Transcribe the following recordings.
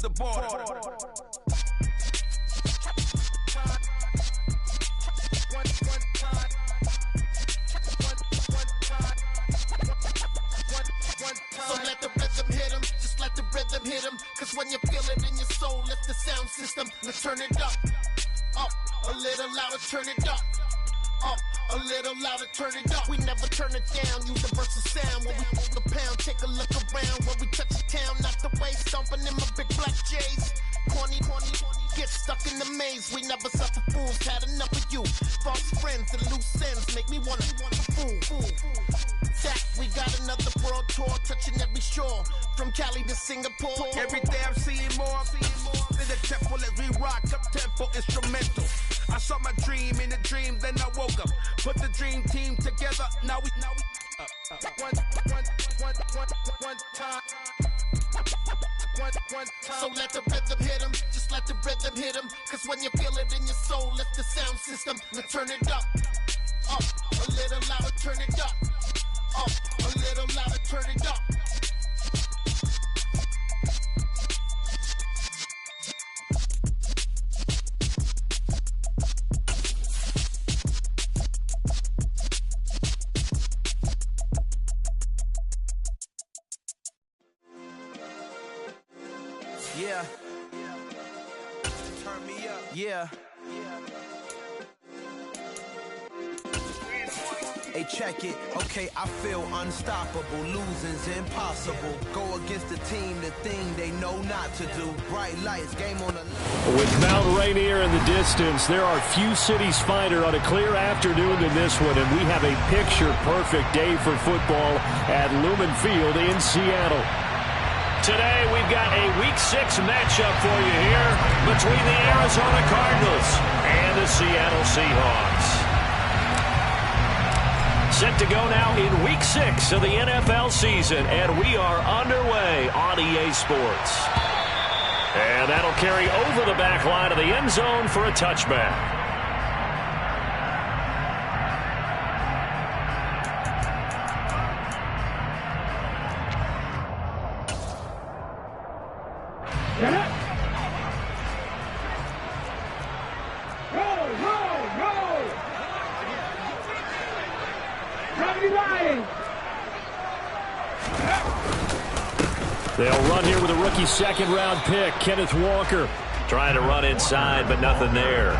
the border. So let the rhythm hit him, just let the rhythm hit him. Cause when you feel it in your soul, lift the sound system. Let's turn it up, a little louder, turn it up. A little louder, turn it up. We never turn it down, universal sound. When we move the pound, take a look around. When we touch the town, not the way, stomping in my big black J's. Corny, get stuck in the maze. We never suffer fools, had enough of you. False friends and loose ends make me wanna fool. That we got another world tour, touching every shore, from Cali to Singapore. Every day I'm seeing more. In the temple as we rock up tempo instrumental. I saw my dream in a dream, then I woke up. Put the dream team together. Now we one time. So let the rhythm hit him, just let the rhythm hit him. Cause when you feel it in your soul, lift the sound system. Now turn it up, a little louder, turn it up. A little louder, turn it up. Yeah. Turn me up. Yeah. Hey, check it. Okay, I feel unstoppable. Losing's impossible. Go against the team, the thing they know not to do. Bright lights, game on the... With Mount Rainier in the distance, there are few cities finer on a clear afternoon than this one, and we have a picture-perfect day for football at Lumen Field in Seattle. Today, we've got a Week 6 matchup for you here between the Arizona Cardinals and the Seattle Seahawks. Set to go now in Week 6 of the NFL season, and we are underway on EA Sports. And that'll carry over the back line of the end zone for a touchback. They'll run here with a rookie second-round pick, Kenneth Walker. Trying to run inside, but nothing there.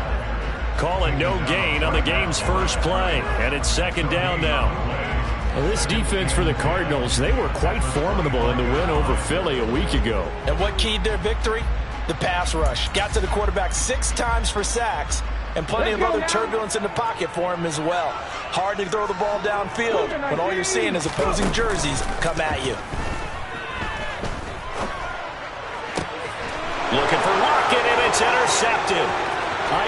Calling no gain on the game's first play, and it's second down now. Well, this defense for the Cardinals, they were quite formidable in the win over Philly a week ago. And what keyed their victory? The pass rush. Got to the quarterback 6 times for sacks, and plenty of other turbulence in the pocket for him as well. Hard to throw the ball downfield when all you're seeing is opposing jerseys come at you. Looking for Lockett, and it's intercepted.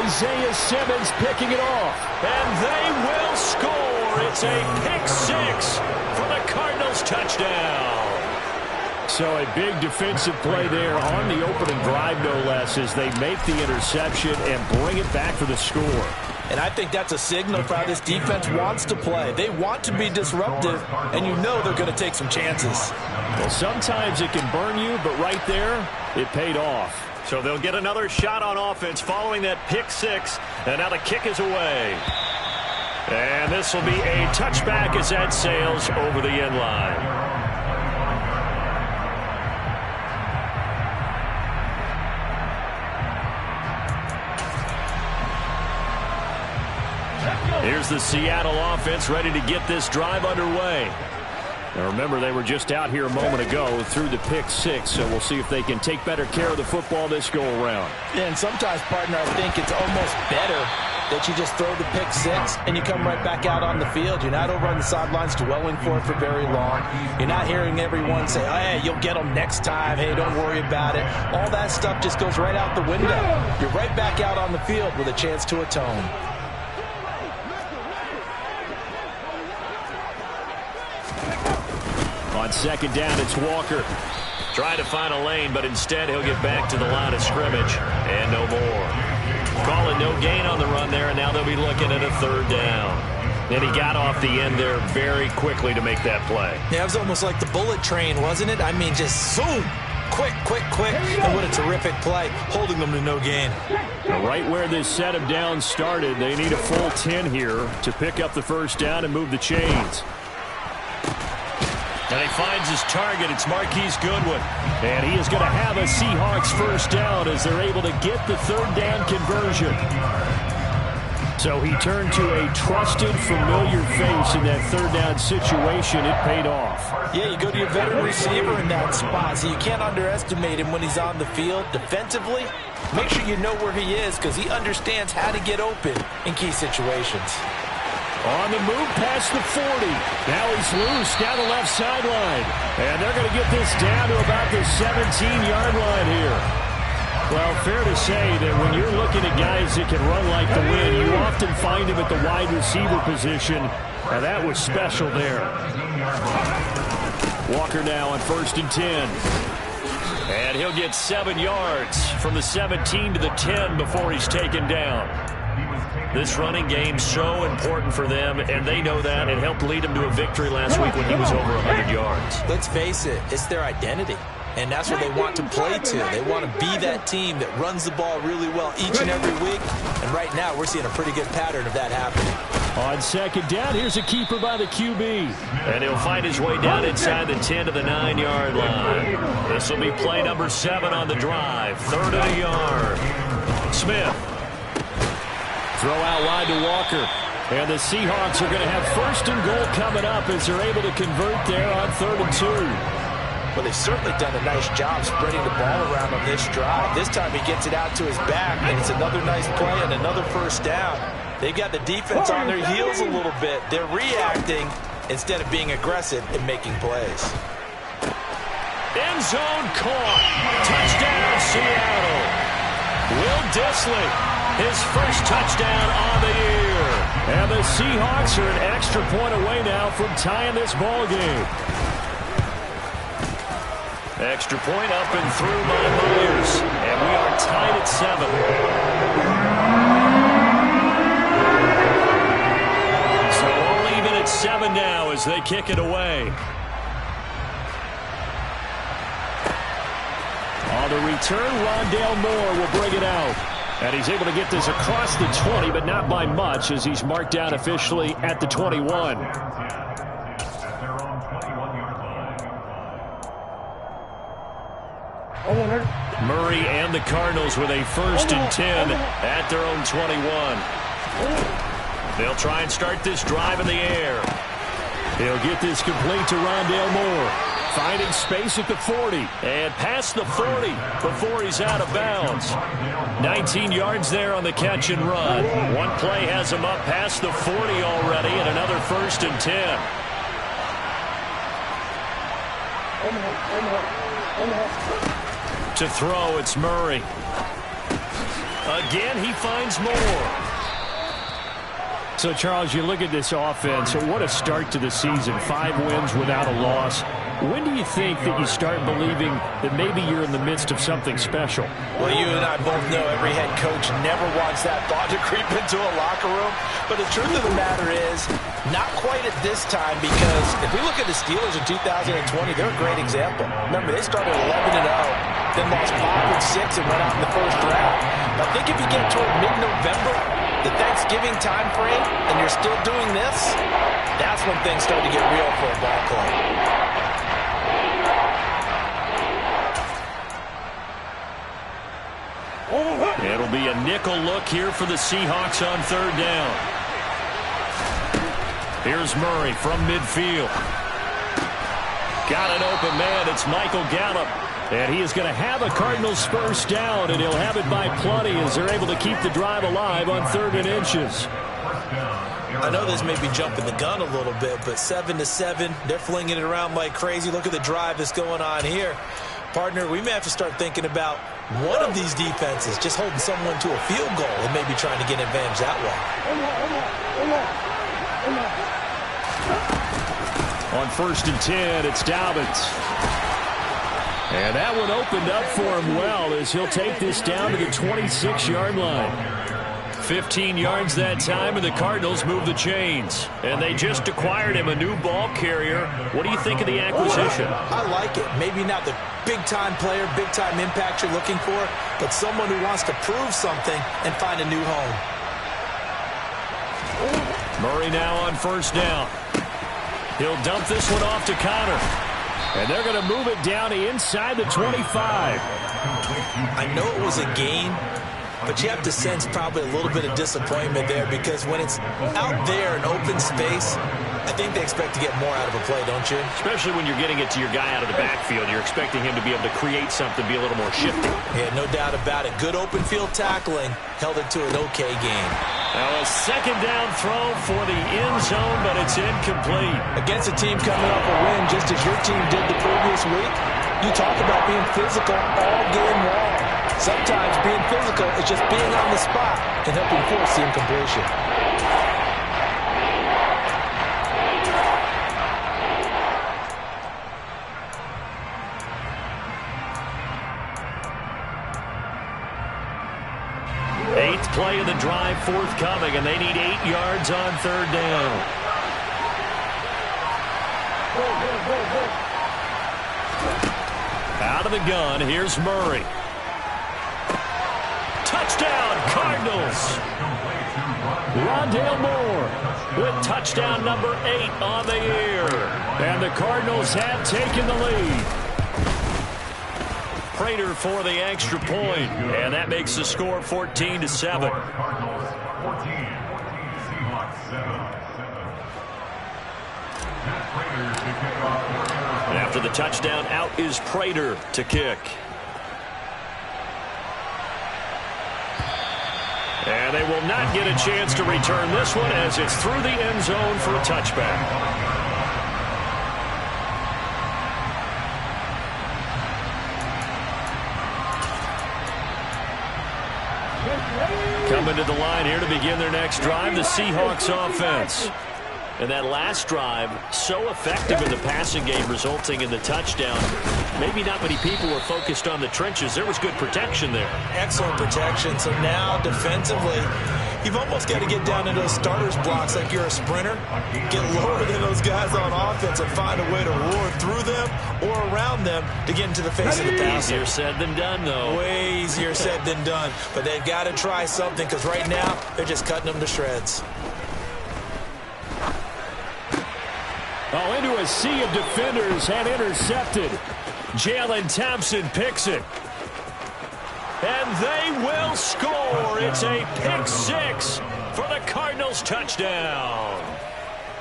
Isaiah Simmons picking it off. And they will score. It's a pick 6 for the Cardinals touchdown. So a big defensive play there on the opening drive, no less, as they make the interception and bring it back for the score. And I think that's a signal for how this defense wants to play. They want to be disruptive, and you know they're going to take some chances. Well, sometimes it can burn you, but right there, it paid off. So they'll get another shot on offense following that pick 6, and now the kick is away. And this will be a touchback as that sails over the end line. Here's the Seattle offense ready to get this drive underway. Now remember, they were just out here a moment ago through the pick 6, so we'll see if they can take better care of the football this go-around. Yeah, and sometimes, partner, I think it's almost better that you just throw the pick 6 and you come right back out on the field. You're not over on the sidelines dwelling for it for very long. You're not hearing everyone say, oh, hey, you'll get them next time. Hey, don't worry about it. All that stuff just goes right out the window. You're right back out on the field with a chance to atone. On second down, it's Walker. Trying to find a lane, but instead he'll get back to the line of scrimmage. And no more. Calling no gain on the run there, and now they'll be looking at a third down. And he got off the end there very quickly to make that play. Yeah, it was almost like the bullet train, wasn't it? I mean, just zoom. Quick, and what a terrific play, holding them to no gain. Right where this set of downs started, they need a full 10 here to pick up the first down and move the chains. And he finds his target. It's Marquise Goodwin. And he is going to have a Seahawks first down as they're able to get the third down conversion. So he turned to a trusted, familiar face in that third down situation. It paid off. Yeah, you go to your veteran receiver in that spot, so you can't underestimate him when he's on the field. Defensively, make sure you know where he is because he understands how to get open in key situations. On the move past the 40. Now he's loose down the left sideline. And they're going to get this down to about the 17-yard line here. Well, fair to say that when you're looking at guys that can run like the wind, you often find him at the wide receiver position. And that was special there. Walker now on 1st and 10. And he'll get 7 yards from the 17 to the 10 before he's taken down. This running game's so important for them, and they know that. It helped lead them to a victory last week when he was over 100 yards. Let's face it, it's their identity. And that's what they want to play to. They want to be that team that runs the ball really well each and every week. And right now, we're seeing a pretty good pattern of that happening. On second down, here's a keeper by the QB. And he'll find his way down inside the 10 to the 9-yard line. This will be play number 7 on the drive. 3rd and a yard. Smith. Throw out wide to Walker. And the Seahawks are going to have 1st and goal coming up as they're able to convert there on 3rd and 2. Well, they've certainly done a nice job spreading the ball around on this drive. This time he gets it out to his back, and it's another nice play and another first down. They've got the defense on their heels a little bit. They're reacting instead of being aggressive and making plays. End zone caught. Touchdown, Seattle. Will Dissly, his first touchdown on the year. And the Seahawks are an extra point away now from tying this ball game. Extra point up and through by Myers. And we are tied at 7. So all even at 7 now as they kick it away. On the return, Rondale Moore will bring it out. And he's able to get this across the 20, but not by much as he's marked down officially at the 21. Murray and the Cardinals with a 1st and 10 at their own 21. They'll try and start this drive in the air. He'll get this complete to Rondale Moore. Finding space at the 40 and past the 40 before he's out of bounds. 19 yards there on the catch and run. One play has him up past the 40 already and another 1st and 10. To throw, it's Murray. Again, he finds Moore. So, Charles, you look at this offense, so what a start to the season. 5 wins without a loss. When do you think that you start believing that maybe you're in the midst of something special? Well, you and I both know every head coach never wants that thought to creep into a locker room. But the truth of the matter is, not quite at this time, because if we look at the Steelers in 2020, they're a great example. Remember, they started 11-0, then lost 5 and 6 and went out in the first round. I think if you get toward mid-November, the Thanksgiving time frame, and you're still doing this, that's when things start to get real for a ball club. It'll be a nickel look here for the Seahawks on 3rd down. Here's Murray from midfield. Got an open man. It's Michael Gallup. And he is going to have a Cardinals first down, and he'll have it by plenty as they're able to keep the drive alive on 3rd and inches. I know this may be jumping the gun a little bit, but 7-7, they're flinging it around like crazy. Look at the drive that's going on here. Partner, we may have to start thinking about one of these defenses just holding someone to a field goal and maybe trying to get an advantage that way. On 1st and 10, it's Dobbins. And that one opened up for him well as he'll take this down to the 26-yard line. 15 yards that time, and the Cardinals move the chains. And they just acquired him a new ball carrier. What do you think of the acquisition? I like it. Maybe not the big-time player, big-time impact you're looking for, but someone who wants to prove something and find a new home. Murray now on first down. He'll dump this one off to Connor. And they're going to move it down inside the 25. I know it was a gain, but you have to sense probably a little bit of disappointment there, because when it's out there in open space, I think they expect to get more out of a play, don't you? Especially when you're getting it to your guy out of the backfield. You're expecting him to be able to create something, be a little more shifty. Yeah, no doubt about it. Good open field tackling held it to an okay game. Now a second down throw for the end zone, but it's incomplete. Against a team coming off a win, just as your team did the previous week, you talk about being physical all game long. Sometimes being physical is just being on the spot and helping force the incompletion. Eighth play of the drive forthcoming, and they need 8 yards on third down. Out of the gun, here's Murray. Touchdown, Cardinals! Rondale Moore with touchdown number 8 on the year. And the Cardinals have taken the lead. Prater for the extra point, and that makes the score 14-7. And after the touchdown, out is Prater to kick. And they will not get a chance to return this one, as it's through the end zone for a touchback. Coming to the line here to begin their next drive, the Seahawks offense. And that last drive, so effective in the passing game, resulting in the touchdown. Maybe not many people were focused on the trenches. There was good protection there. Excellent protection. So now, defensively, you've almost got to get down into those starters blocks like you're a sprinter. Get lower than those guys on offense and find a way to roar through them or around them to get into the face of the passer. Easier said than done, though. Way easier said than done. But they've got to try something, because right now, they're just cutting them to shreds. Oh, into a sea of defenders and intercepted. Jalen Thompson picks it. And they will score. It's a pick six for the Cardinals touchdown.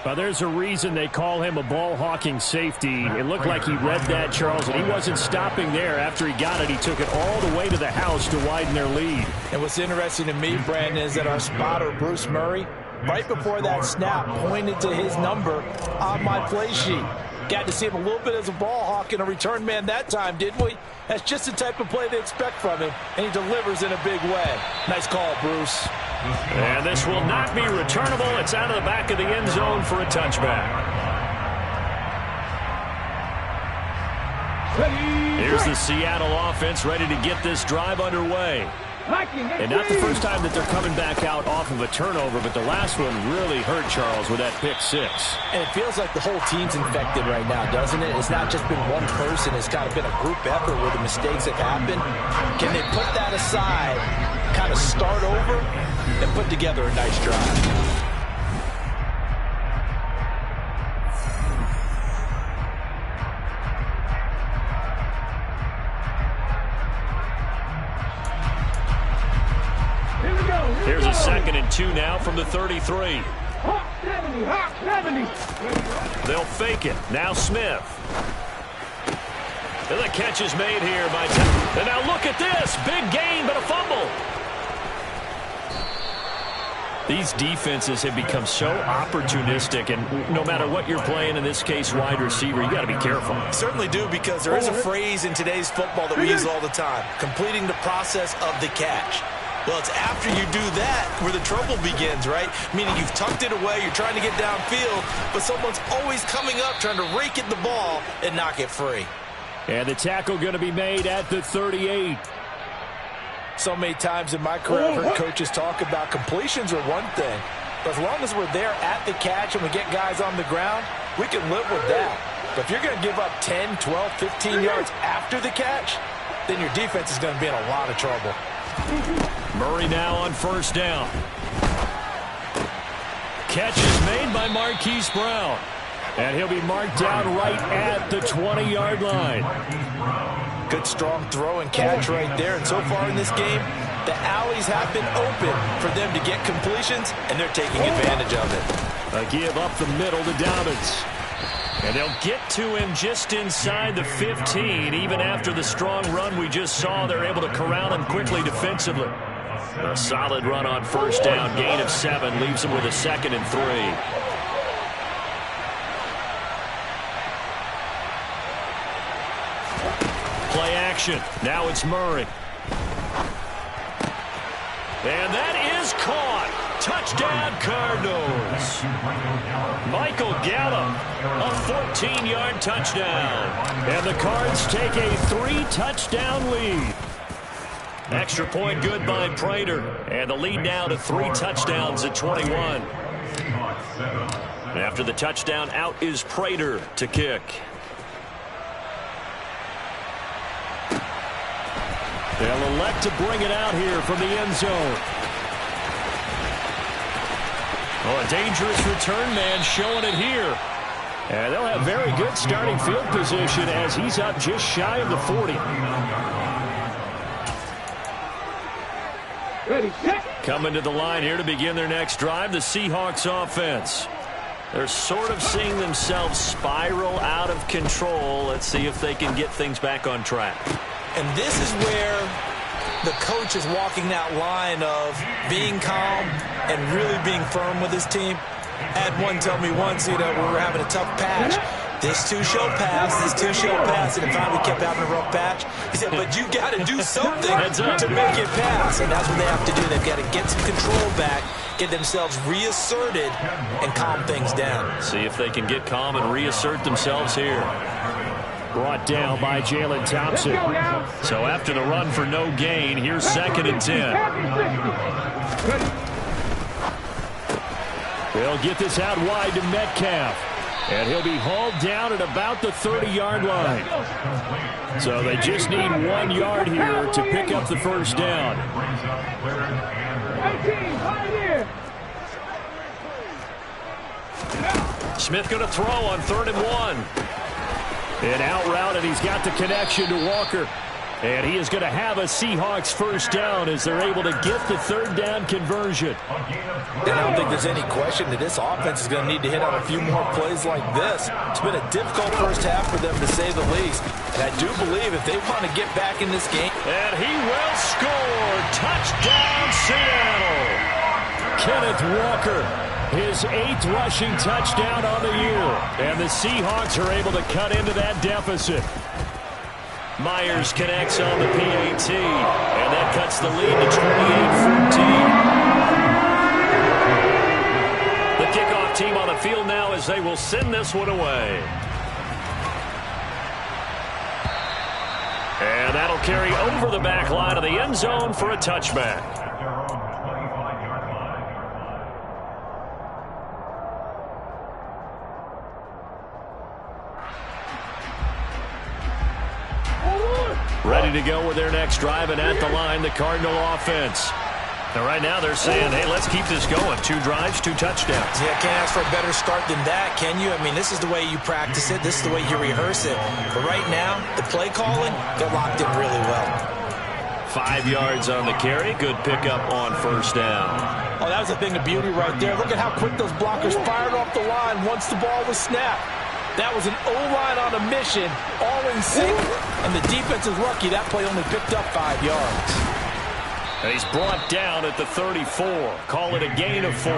Well, there's a reason they call him a ball-hawking safety. It looked like he read that, Charles, and he wasn't stopping there. After he got it, he took it all the way to the house to widen their lead. And what's interesting to me, Brandon, is that our spotter, Bruce Murray, right before that snap, pointed to his number on my play sheet. Got to see him a little bit as a ball hawk and a return man that time, didn't we? That's just the type of play they expect from him, and he delivers in a big way. Nice call, Bruce. And this will not be returnable. It's out of the back of the end zone for a touchback. Here's the Seattle offense ready to get this drive underway. And not the first time that they're coming back out off of a turnover, but the last one really hurt Charles with that pick six. And it feels like the whole team's infected right now, doesn't it? It's not just been one person. It's kind of been a group effort where the mistakes have happened. Can they put that aside, kind of start over, and put together a nice drive? Here's a 2nd and 2 now from the 33. They'll fake it. Now Smith. And the catch is made here by Tom. And now look at this. Big gain, but a fumble. These defenses have become so opportunistic, and no matter what you're playing, in this case wide receiver, you got to be careful. Certainly do, because there is a phrase in today's football that we use all the time: completing the process of the catch. Well, it's after you do that where the trouble begins, right? Meaning you've tucked it away, you're trying to get downfield, but someone's always coming up trying to rake at the ball and knock it free. And the tackle going to be made at the 38. so many times in my career I've heard coaches talk about completions are one thing. But as long as we're there at the catch and we get guys on the ground, we can live with that. But if you're going to give up 10, 12, 15 yards after the catch, then your defense is going to be in a lot of trouble. Murray now on first down. Catch is made by Marquise Brown. And he'll be marked down right at the 20-yard line. Good strong throw and catch right there. And so far in this game, the alleys have been open for them to get completions, and they're taking advantage of it. A give up the middle to Dobbins. And they'll get to him just inside the 15. Even after the strong run we just saw, they're able to corral him quickly defensively. A solid run on first down. Gain of 7 leaves him with a 2nd and 3. Play action. Now it's Murray. And that is caught. Touchdown, Cardinals. Michael Gallup, a 14-yard touchdown. And the Cards take a 3-touchdown lead. Extra point good by Prater. And the lead now to 3 touchdowns at 21. After the touchdown, out is Prater to kick. They'll elect to bring it out here from the end zone. Oh, a dangerous return man showing it here. And they'll have very good starting field position as he's up just shy of the 40. Ready, set. Coming to the line here to begin their next drive, the Seahawks offense. They're sort of seeing themselves spiral out of control. Let's see if they can get things back on track. And this is where the coach is walking that line of being calm and really being firm with his team. I had one tell me once, we were having a tough patch. This too shall pass, this too shall pass. And finally kept having a rough patch. He said, but you got to do something to make it pass. And that's what they have to do. They've got to get some control back, get themselves reasserted, and calm things down. See if they can get calm and reassert themselves here. Brought down by Jalen Thompson. So after the run for no gain, here's 2nd and 10. They'll get this out wide to Metcalf. And he'll be hauled down at about the 30-yard line. So they just need 1 yard here to pick up the first down. Smith going to throw on 3rd and 1. An out route, and he's got the connection to Walker. And he is going to have a Seahawks first down as they're able to get the 3rd down conversion. And I don't think there's any question that this offense is going to need to hit on a few more plays like this. It's been a difficult first half for them, to say the least. And I do believe if they want to get back in this game. And he will score. Touchdown, Seattle. Kenneth Walker, his 8th rushing touchdown on the year. And the Seahawks are able to cut into that deficit. Myers connects on the PAT, and that cuts the lead to 28-14. The kickoff team on the field now as they will send this one away. And that'll carry over the back line of the end zone for a touchback. Ready to go with their next drive, and at the line, the Cardinal offense. And right now they're saying, hey, let's keep this going. 2 drives, 2 touchdowns. Yeah, can't ask for a better start than that, can you? I mean, this is the way you practice it. This is the way you rehearse it. But right now, the play calling, they're locked in really well. 5 yards on the carry. Good pickup on first down. Oh, that was a thing of beauty right there. Look at how quick those blockers fired off the line once the ball was snapped. That was an O-line on a mission, all in sync, and the defense is lucky that play only picked up 5 yards. And he's brought down at the 34. Call it a gain of 4.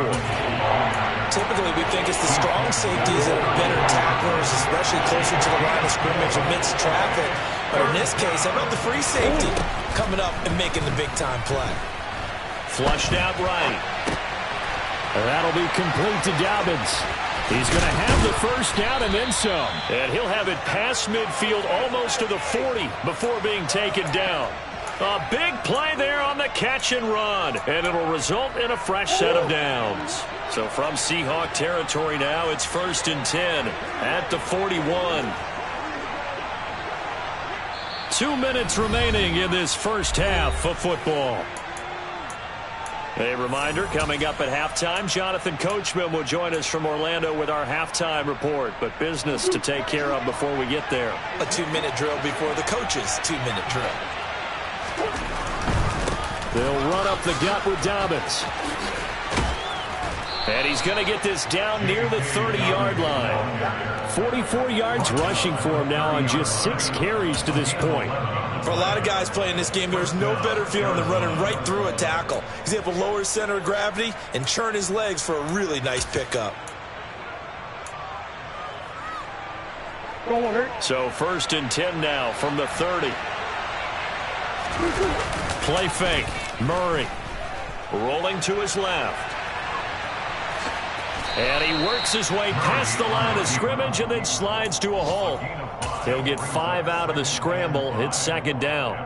Typically, we think it's the strong safeties that are better tacklers, especially closer to the line of scrimmage amidst traffic. But in this case, how about the free safety coming up and making the big-time play? Flushed out right. And that'll be complete to Dobbins. He's going to have the first down and then some. And he'll have it past midfield almost to the 40 before being taken down. A big play there on the catch and run, and it'll result in a fresh set of downs. So from Seahawk territory now, it's 1st and 10 at the 41. 2 minutes remaining in this first half of football. A reminder, coming up at halftime, Jonathan Coachman will join us from Orlando with our halftime report, but business to take care of before we get there. A 2-minute drill before the coach's 2-minute drill. They'll run up the gut with Dobbins. And he's going to get this down near the 30-yard line. 44 yards rushing for him now on just 6 carries to this point. For a lot of guys playing this game, there's no better feeling than running right through a tackle. He's able to lower his center of gravity and churn his legs for a really nice pickup. So 1st and 10 now from the 30. Play fake. Murray rolling to his left. And he works his way past the line of scrimmage and then slides to a hole. He'll get 5 out of the scramble. It's 2nd down.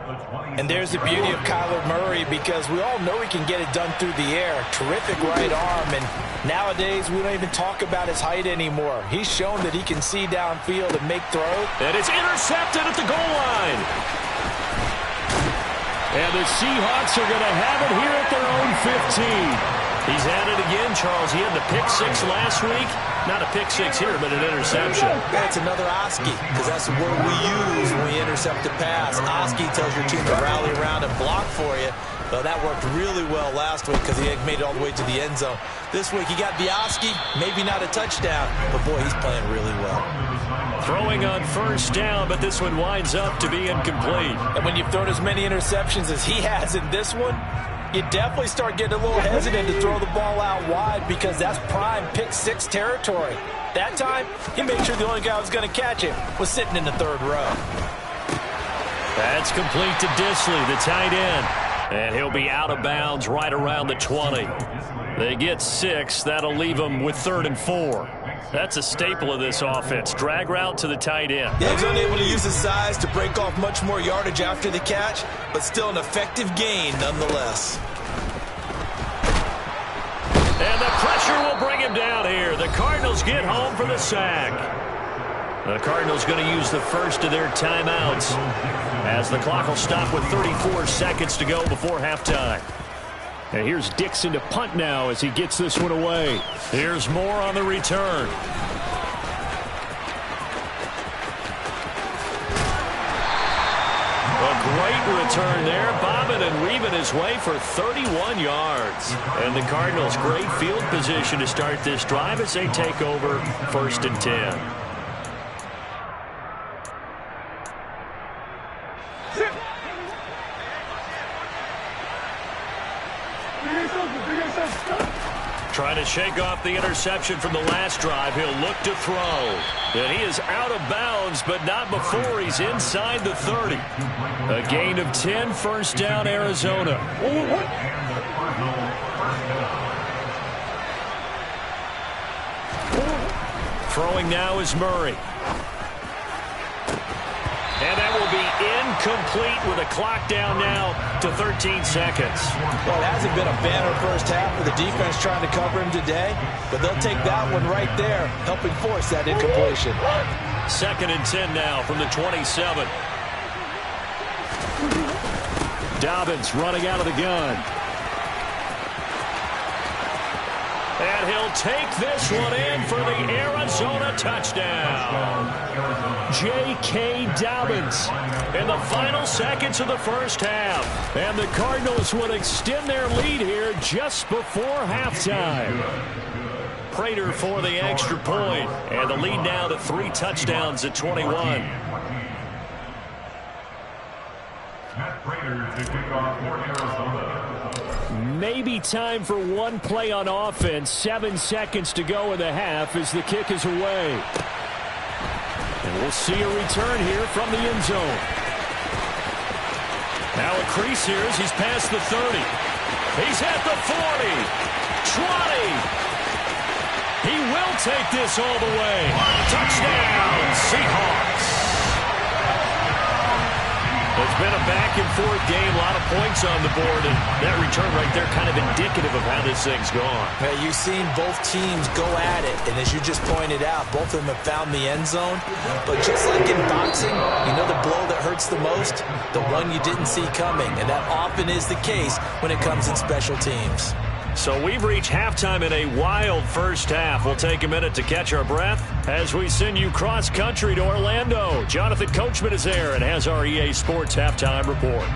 And there's the beauty of Kyler Murray, because we all know he can get it done through the air. Terrific right arm, and nowadays we don't even talk about his height anymore. He's shown that he can see downfield and make throws. And it's intercepted at the goal line. And the Seahawks are going to have it here at their own 15. He's at it again, Charles. He had the pick 6 last week. Not a pick 6 here, but an interception. That's another Oski, because that's the word we use when we intercept a pass. Oski tells your team to rally around and block for you. Well, that worked really well last week because he had made it all the way to the end zone. This week he got the Oski, maybe not a touchdown, but boy, he's playing really well. Throwing on 1st down, but this one winds up to be incomplete. And when you've thrown as many interceptions as he has in this one, you definitely start getting a little hesitant to throw the ball out wide, because that's prime pick 6 territory. That time, he made sure the only guy who was going to catch him was sitting in the 3rd row. That's complete to Disley, the tight end. And he'll be out of bounds right around the 20. They get 6. That'll leave them with 3rd and 4. That's a staple of this offense. Drag route to the tight end. Yeah, he's unable to use his size to break off much more yardage after the catch, but still an effective gain nonetheless. And the pressure will bring him down here. The Cardinals get home for the sack. The Cardinals going to use the first of their timeouts, as the clock will stop with 34 seconds to go before halftime. And here's Dixon to punt now as he gets this one away. Here's Moore on the return. A great return there, bobbing and weaving his way for 31 yards. And the Cardinals, great field position to start this drive as they take over 1st and 10. Trying to shake off the interception from the last drive. He'll look to throw. And he is out of bounds, but not before he's inside the 30. A gain of 10, 1st down, Arizona. Throwing now is Murray. And that will be incomplete with a clock down now to 13 seconds. Well, it hasn't been a banner first half for the defense trying to cover him today, but they'll take that one right there, helping force that incompletion. 2nd and 10 now from the 27. Dobbins running out of the gun. And he'll take this one in for the Arizona touchdown. J.K. Dobbins in the final seconds of the first half. And the Cardinals would extend their lead here just before halftime. Prater for the extra point. And the lead now to 3 touchdowns at 21. Matt Prater to kick off for Arizona. Maybe time for one play on offense. 7 seconds to go in the half as the kick is away. And we'll see a return here from the end zone. Now a crease here as he's past the 30. He's at the 40. 20. He will take this all the way. Touchdown, Seahawks. It's been a back-and-forth game, a lot of points on the board, and that return right there kind of indicative of how this thing's gone. Yeah, you've seen both teams go at it, and as you just pointed out, both of them have found the end zone. But just like in boxing, you know the blow that hurts the most? The one you didn't see coming, and that often is the case when it comes in special teams. So we've reached halftime in a wild first half. We'll take a minute to catch our breath as we send you cross-country to Orlando. Jonathan Coachman is there and has our EA Sports halftime report.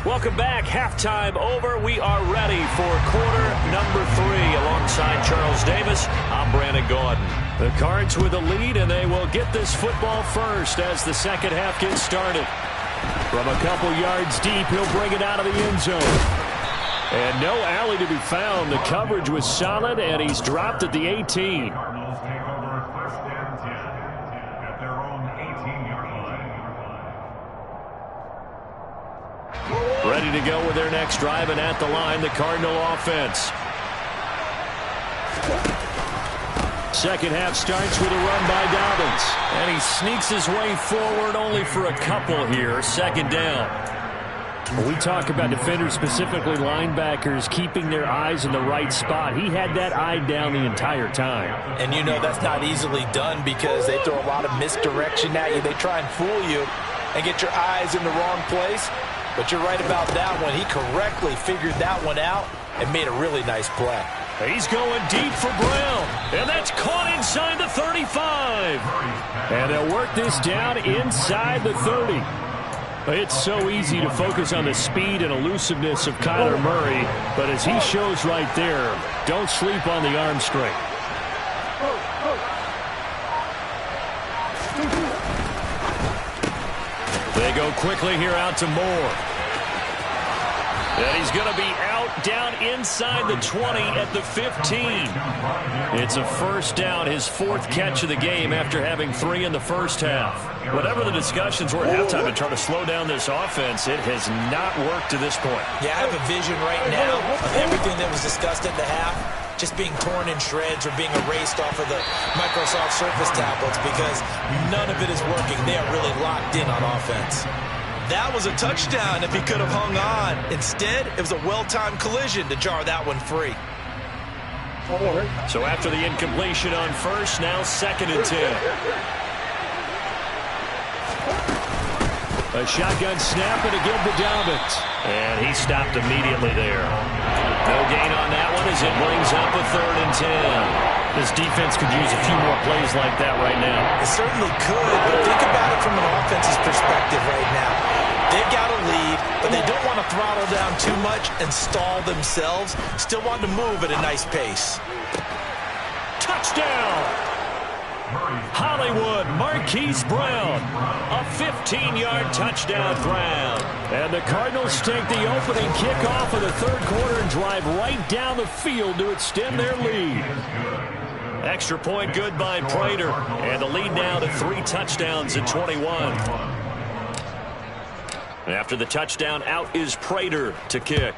Welcome back. Halftime over. We are ready for quarter number 3 alongside Charles Davis. I'm Brandon Gaudin. The Cards with a lead, and they will get this football first as the second half gets started. From a couple yards deep, he'll bring it out of the end zone. And no alley to be found. The coverage was solid, and he's dropped at the 18. Cardinals take over first and 10 at their own 18-yard line. Ready to go with their next drive, and at the line, the Cardinal offense. Second half starts with a run by Dobbins. And he sneaks his way forward only for a couple here. Second down. We talk about defenders, specifically linebackers, keeping their eyes in the right spot. He had that eye down the entire time. And you know that's not easily done because they throw a lot of misdirection at you. They try and fool you and get your eyes in the wrong place. But you're right about that one. He correctly figured that one out and made a really nice play. He's going deep for Brown. And that's caught inside the 35. And they'll work this down inside the 30. It's so easy to focus on the speed and elusiveness of Kyler Murray, but as he shows right there, don't sleep on the arm strength. They go quickly here out to Moore. And he's going to be out down inside the 20 at the 15. It's a first down, his 4th catch of the game after having 3 in the first half. Whatever the discussions were at halftime to try to slow down this offense, it has not worked to this point. Yeah, I have a vision right now of everything that was discussed at the half just being torn in shreds or being erased off of the Microsoft Surface tablets because none of it is working. They are really locked in on offense. That was a touchdown if he could have hung on. Instead, it was a well-timed collision to jar that one free. So after the incompletion on first, now 2nd and 10. A shotgun snap and again to Dobbins. And he stopped immediately there. No gain on that one as it brings up a 3rd and 10. This defense could use a few more plays like that right now. It certainly could, but think about it from an offense's perspective right now. They've got a lead, but they don't want to throttle down too much and stall themselves. Still want to move at a nice pace. Touchdown! Hollywood Marquise Brown. A 15-yard touchdown grab. And the Cardinals take the opening kickoff of the 3rd quarter and drive right down the field to extend their lead. Extra point good by Prater. And the lead now to 3 touchdowns at 21. After the touchdown, out is Prater to kick.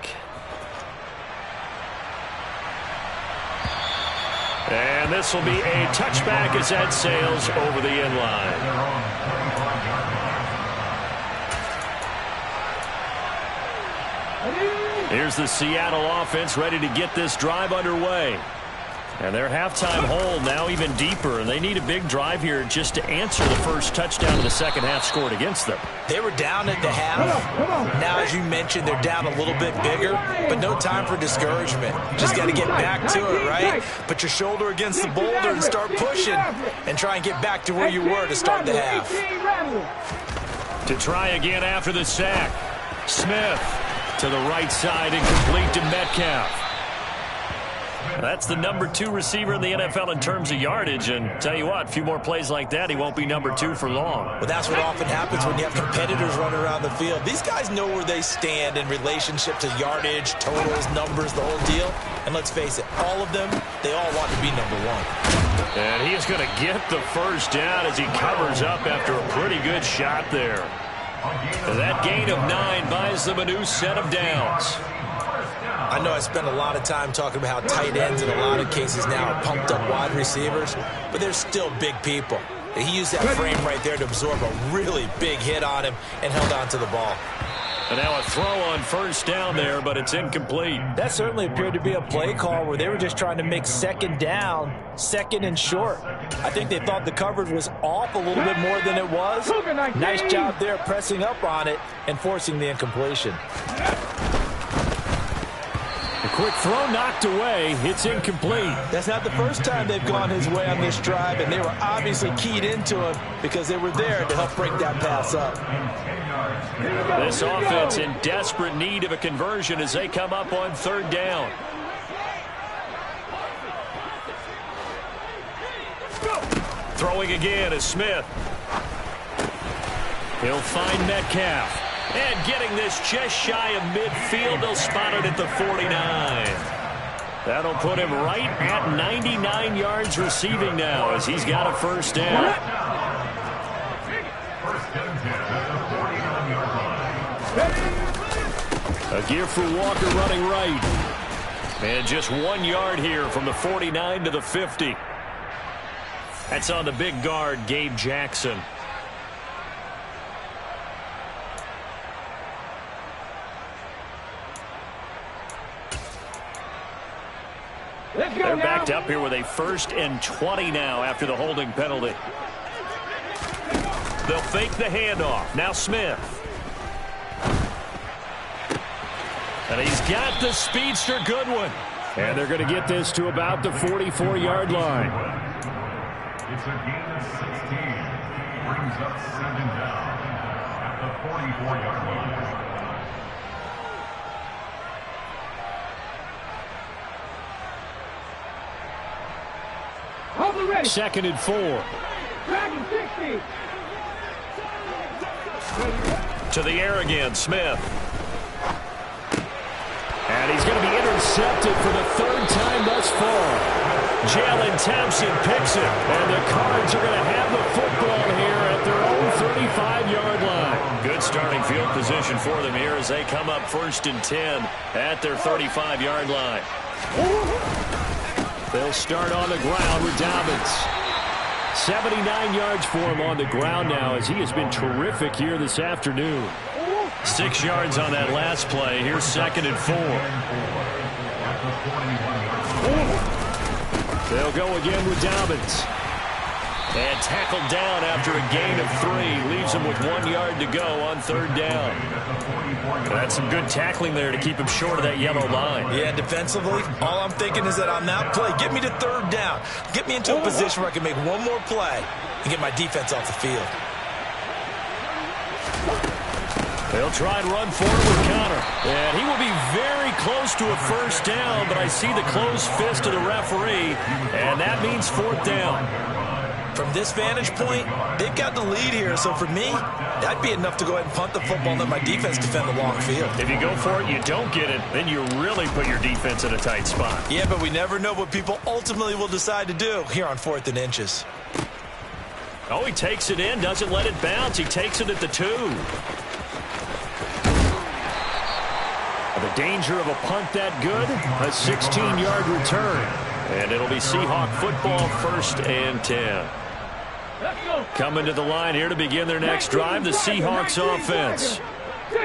And this will be a touchback as that sails over the end line. Here's the Seattle offense ready to get this drive underway. And their halftime hole now even deeper, and they need a big drive here just to answer the first touchdown of the second half scored against them. They were down at the half. Now, as you mentioned, they're down a little bit bigger, but no time for discouragement. Just got to get back to it, right? Put your shoulder against the boulder and start pushing and try and get back to where you were to start the half. To try again after the sack. Smith to the right side and complete to Metcalf. That's the number 2 receiver in the NFL in terms of yardage, and tell you what, a few more plays like that, he won't be number 2 for long. Well, that's what often happens when you have competitors running around the field. These guys know where they stand in relationship to yardage, totals, numbers, the whole deal. And let's face it, all of them, they all want to be number 1. And he is going to get the first down as he covers up after a pretty good shot there. And that gain of 9 buys them a new set of downs. I know I spent a lot of time talking about how tight ends in a lot of cases now are pumped up wide receivers, but they're still big people. He used that frame right there to absorb a really big hit on him and held on to the ball. And now a throw on first down there, but it's incomplete. That certainly appeared to be a play call where they were just trying to make second down, second and short. I think they thought the coverage was off a little bit more than it was. Nice job there pressing up on it and forcing the incompletion. A quick throw knocked away. It's incomplete. That's not the first time they've gone his way on this drive, and they were obviously keyed into him because they were there to help break that pass up. This offense in desperate need of a conversion as they come up on third down. Throwing again is Smith. He'll find Metcalf. And getting this just shy of midfield, they'll spot it at the 49. That'll put him right at 99 yards receiving now as he's got a first down. A gear for Walker running right. And just 1 yard here from the 49 to the 50. That's on the big guard, Gabe Jackson. They're backed up here with a 1st and 20 now after the holding penalty. They'll fake the handoff. Now Smith. And he's got the speedster Goodwin. And they're going to get this to about the 44-yard line. It's a gain of 16. Brings up 7 down at the 44-yard line. Second and 4. To the air again, Smith. And he's going to be intercepted for the 3rd time thus far. Jalen Thompson picks it, and the Cards are going to have the football here at their own 35-yard line. Good starting field position for them here as they come up 1st and 10 at their 35-yard line. They'll start on the ground with Dobbins. 79 yards for him on the ground now as he has been terrific here this afternoon. 6 yards on that last play. Here's 2nd and 4. They'll go again with Dobbins. And tackled down after a gain of 3. Leaves him with 1 yard to go on 3rd down. That's some good tackling there to keep him short of that yellow line. Yeah, defensively, all I'm thinking is that on that play, get me to 3rd down. Get me into a position where I can make one more play and get my defense off the field. They'll try and run forward with Connor. And he will be very close to a 1st down, but I see the closed fist of the referee, and that means 4th down. From this vantage point, they've got the lead here, so for me, that'd be enough to go ahead and punt the football and let my defense defend the long field. If you go for it, you don't get it, then you really put your defense in a tight spot. Yeah, but we never know what people ultimately will decide to do here on 4th and inches. Oh, he takes it in, doesn't let it bounce. He takes it at the 2. The danger of a punt that good, a 16-yard return. And it'll be Seahawk football 1st and 10. Coming to the line here to begin their next drive, the Seahawks offense.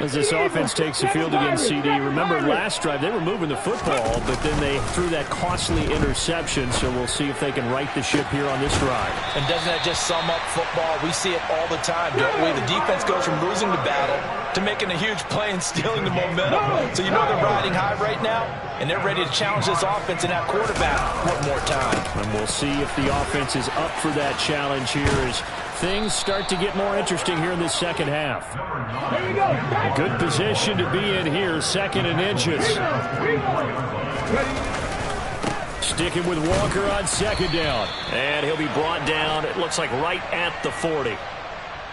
As this offense takes the field against CD, remember last drive they were moving the football, but then they threw that costly interception, so we'll see if they can right the ship here on this drive. And doesn't that just sum up football? We see it all the time, don't we? The defense goes from losing the battle to making a huge play and stealing the momentum. So you know they're riding high right now, and they're ready to challenge this offense and that quarterback one more time. And we'll see if the offense is up for that challenge here as things start to get more interesting here in this second half. A good position to be in here, 2nd and inches. Sticking with Walker on 2nd down. And he'll be brought down, it looks like right at the 40.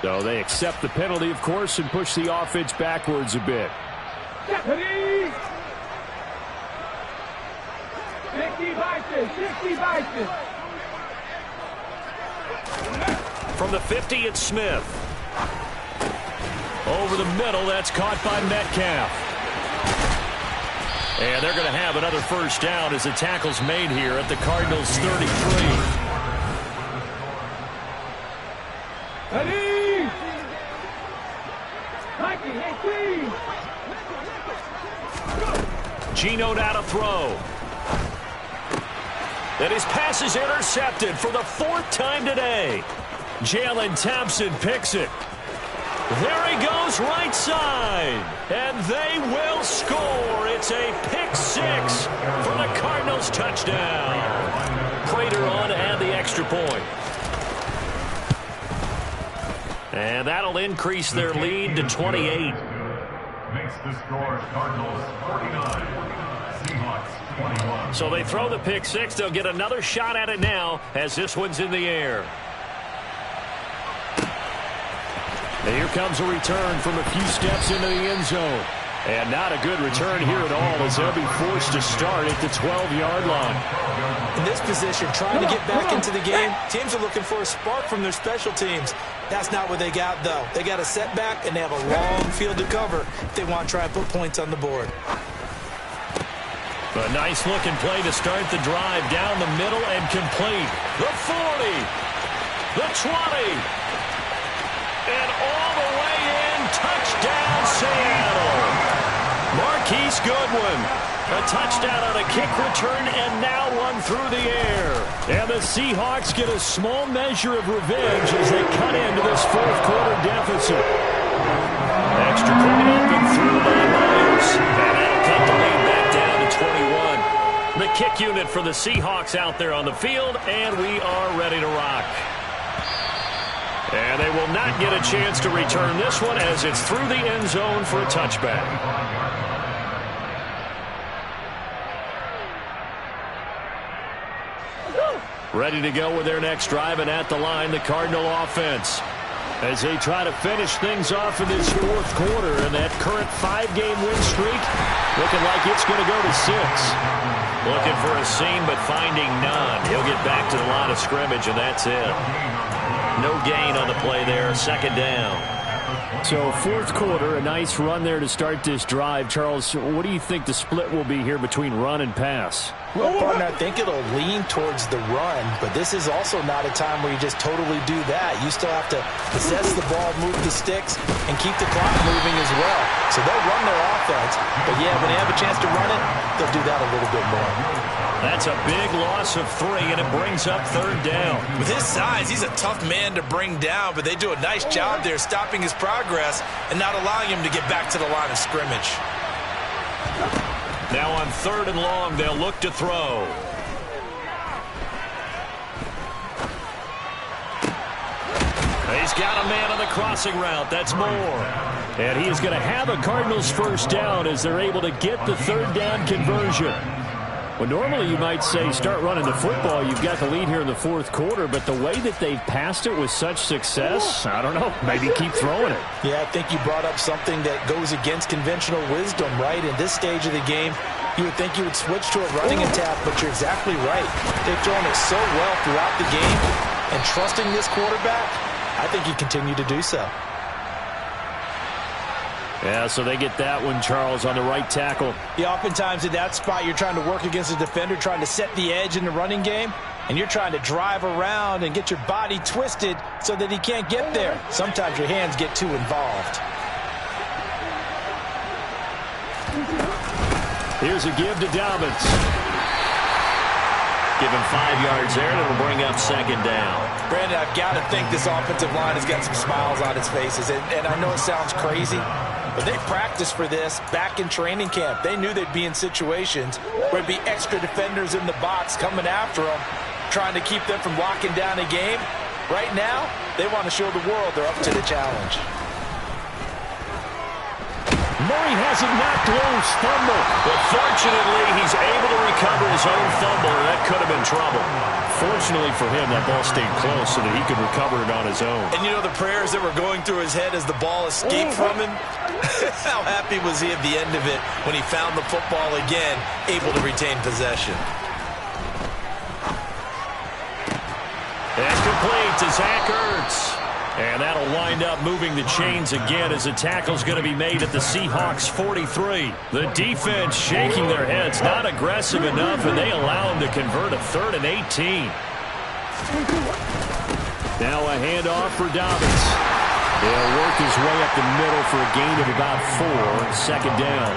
So they accept the penalty, of course, and push the offense backwards a bit. From the 50, it's Smith. Over the middle, that's caught by Metcalf. And they're going to have another 1st down as the tackle's made here at the Cardinals' 33. Gino now to throw. And his pass is intercepted for the 4th time today. Jalen Thompson picks it. There he goes right side. And they will score. It's a pick 6 for the Cardinals touchdown. Prater on to add the extra point. And that'll increase their lead to 28. Makes the score Cardinals 49, Seahawks 21. So they throw the pick 6. They'll get another shot at it now as this one's in the air. And here comes a return from a few steps into the end zone. And not a good return here at all as they'll be forced to start at the 12-yard line. In this position, trying to get back into the game, teams are looking for a spark from their special teams. That's not what they got, though. They got a setback, and they have a long field to cover if they want to try and put points on the board. A nice-looking play to start the drive down the middle and complete. The 40, the 20, and all the way in. Touchdown, Seattle. Marquise Goodwin. A touchdown on a kick return and now one through the air. And the Seahawks get a small measure of revenge as they cut into this 4th quarter deficit. Extra point up and through by Myers. And that'll cut the lead back down to 21. The kick unit for the Seahawks out there on the field, and we are ready to rock. And they will not get a chance to return this one as it's through the end zone for a touchback. Ready to go with their next drive, and at the line, the Cardinal offense. As they try to finish things off in this 4th quarter, and that current 5-game win streak looking like it's going to go to 6. Looking for a seam, but finding none. He'll get back to the line of scrimmage, and that's it. No gain on the play there, 2nd down. So 4th quarter, a nice run there to start this drive. Charles, what do you think the split will be here between run and pass? Well, partner, I think it'll lean towards the run, but this is also not a time where you just totally do that. You still have to possess the ball, move the sticks, and keep the clock moving as well. So they'll run their offense, but yeah, when they have a chance to run it, they'll do that a little bit more. That's a big loss of 3, and it brings up 3rd down. With his size, he's a tough man to bring down, but they do a nice job there stopping his progress and not allowing him to get back to the line of scrimmage. Now on 3rd and long, they'll look to throw. He's got a man on the crossing route. That's Moore. And he is going to have a Cardinals 1st down as they're able to get the 3rd down conversion. Well, normally you might say start running the football. You've got the lead here in the 4th quarter, but the way that they've passed it with such success, I don't know, maybe keep throwing it. Yeah, I think you brought up something that goes against conventional wisdom, right? In this stage of the game, you would think you would switch to a running attack, but you're exactly right. They've thrown it so well throughout the game, and trusting this quarterback, I think you continue to do so. Yeah, so they get that one, Charles, on the right tackle. Yeah, oftentimes in that spot, you're trying to work against a defender, trying to set the edge in the running game, and you're trying to drive around and get your body twisted so that he can't get there. Sometimes your hands get too involved. Here's a give to Dobbins. Give him 5 yards there, and it'll bring up 2nd down. Brandon, I've got to think this offensive line has got some smiles on its faces, and I know it sounds crazy, but they practiced for this back in training camp. They knew they'd be in situations where there'd be extra defenders in the box coming after them, trying to keep them from locking down a game. Right now, they want to show the world they're up to the challenge. Murray has it knocked loose, fumble. But fortunately, he's able to recover his own fumble, and that could have been trouble. Fortunately for him, that ball stayed close so that he could recover it on his own. And you know the prayers that were going through his head as the ball escaped from him? How happy was he at the end of it when he found the football again, able to retain possession? And complete to Zach Ertz. And that'll wind up moving the chains again as the tackle's going to be made at the Seahawks 43. The defense shaking their heads, not aggressive enough, and they allow him to convert a 3rd and 18. Now a handoff for Dobbins. He'll work his way up the middle for a gain of about 4, second down.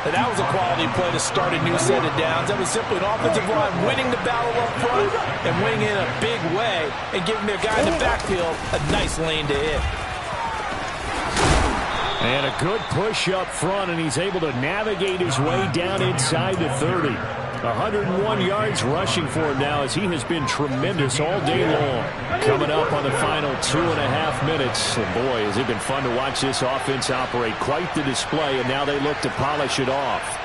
And that was a quality play to start a new set of downs. That was simply an offensive line winning the battle up front and winning in a big way and giving their guy in the backfield a nice lane to hit. And a good push up front, and he's able to navigate his way down inside the 30. 101 yards rushing for him now as he has been tremendous all day long. Coming up on the final 2.5 minutes. And boy, has it been fun to watch this offense operate. Quite the display, and now they look to polish it off.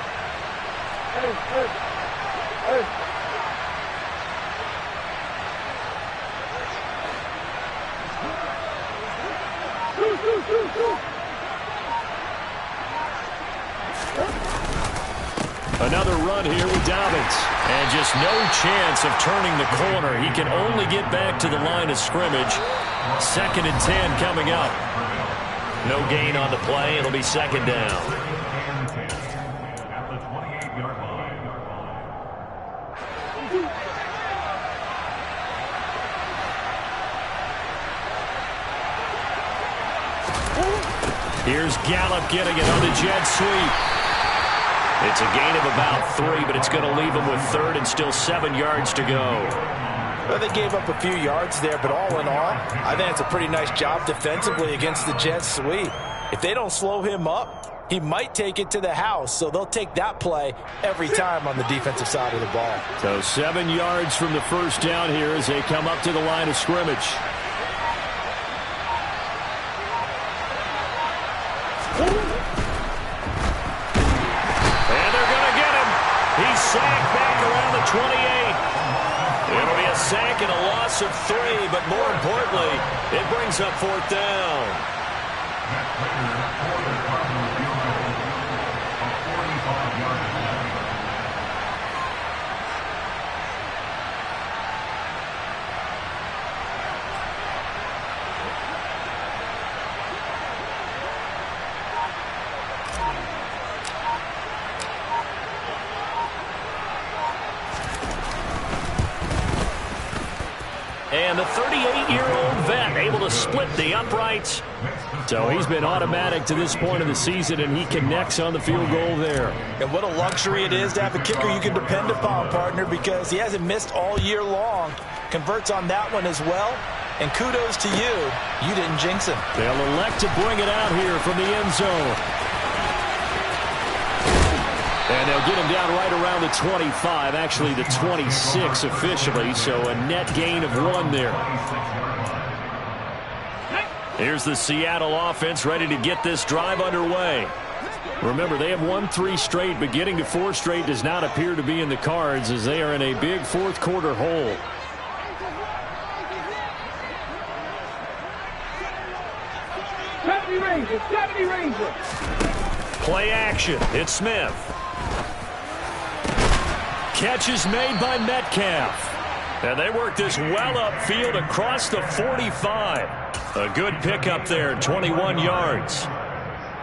Another run here with Dobbins. And just no chance of turning the corner. He can only get back to the line of scrimmage. 2nd and 10 coming up. No gain on the play. It'll be second down. At the 28-yard line. Here's Gallup getting it on the jet sweep. It's a gain of about 3, but it's going to leave him with 3rd and still 7 yards to go. Well, they gave up a few yards there, but all in all, I think it's a pretty nice job defensively against the jet sweep. If they don't slow him up, he might take it to the house, so they'll take that play every time on the defensive side of the ball. So 7 yards from the first down here as they come up to the line of scrimmage. He's sacked back around the 28. It'll be a sack and a loss of 3, but more importantly, it brings up 4th down. And the 38-year-old vet able to split the uprights. So he's been automatic to this point of the season, and he connects on the field goal there. And what a luxury it is to have a kicker you can depend upon, partner, because he hasn't missed all year long. Converts on that one as well. And kudos to you. You didn't jinx him. They'll elect to bring it out here from the end zone. And they'll get him down right around the 25, actually the 26 officially, so a net gain of 1 there. Here's the Seattle offense ready to get this drive underway. Remember, they have won 3 straight, but getting to 4 straight does not appear to be in the cards as they are in a big 4th quarter hole. Play action. It's Smith. Catch is made by Metcalf. And they work this well upfield across the 45. A good pickup there, 21 yards.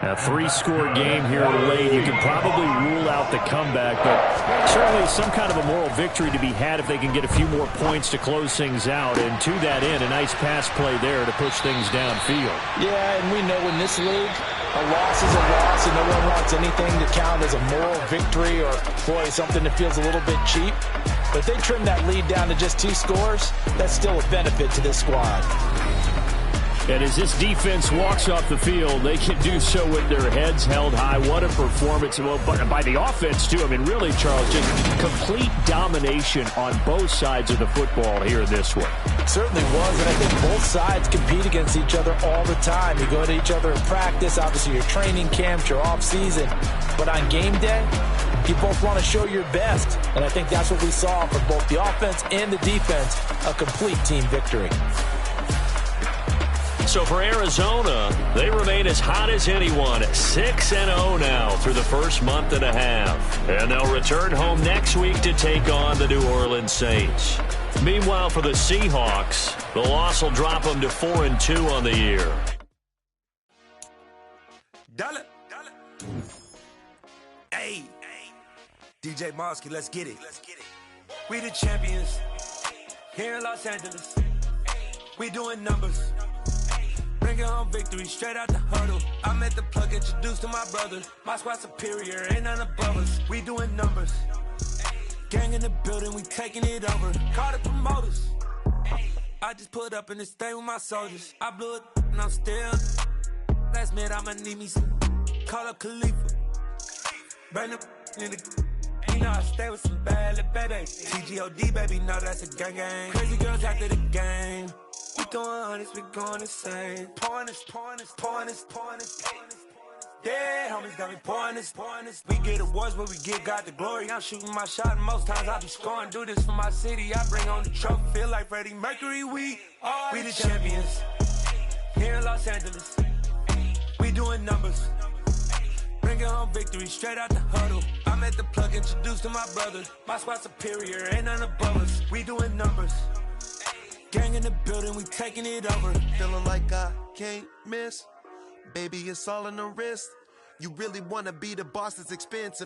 A 3-score game here late. You can probably rule out the comeback, but certainly some kind of a moral victory to be had if they can get a few more points to close things out. And to that end, a nice pass play there to push things downfield. Yeah, and we know in this league, a loss is a loss, and no one wants anything to count as a moral victory or, boy, something that feels a little bit cheap. But if they trim that lead down to just 2 scores, that's still a benefit to this squad. And as this defense walks off the field, they can do so with their heads held high. What a performance. Well, by the offense, too. I mean, really, Charles, just complete domination on both sides of the football here in this one. It certainly was, and I think both sides compete against each other all the time. You go to each other in practice, obviously your training camps, your off-season. But on game day, you both want to show your best. And I think that's what we saw from both the offense and the defense, a complete team victory. So for Arizona, they remain as hot as anyone, 6-0 now through the first month and a half. And they'll return home next week to take on the New Orleans Saints. Meanwhile, for the Seahawks, the loss will drop them to 4-2 on the year. Hey, DJ Mosky, let's get it. We the champions here in Los Angeles. We doing numbers. Bringing home victory straight out the huddle. I'm at the plug, introduced to my brother. My squad superior, ain't none above us. We doing numbers. Gang in the building, we taking it over. Call the promoters. I just put up in this thing with my soldiers. I blew it and I'm still. Last minute I'ma need me some. Call up Khalifa. Bring the in the. You know I stay with some bad little baby. TGOD baby, know that's a gang gang. Crazy girls after the game. We going honest, we going insane. Pouring this. Yeah, homies got me pouring this. We get awards, but we give God the glory. I'm shooting my shot, and most times I be scoring. Do this for my city, I bring on the trophy. Feel like Freddie Mercury, we the champions. Here in Los Angeles, we doing numbers. Bringing home victory straight out the huddle. I'm at the plug, introduced to my brother. My squad superior, ain't none above us. We doing numbers. Gang in the building, we taking it over. Feeling like I can't miss. Baby, it's all in the wrist. You really wanna be the boss, it's expensive.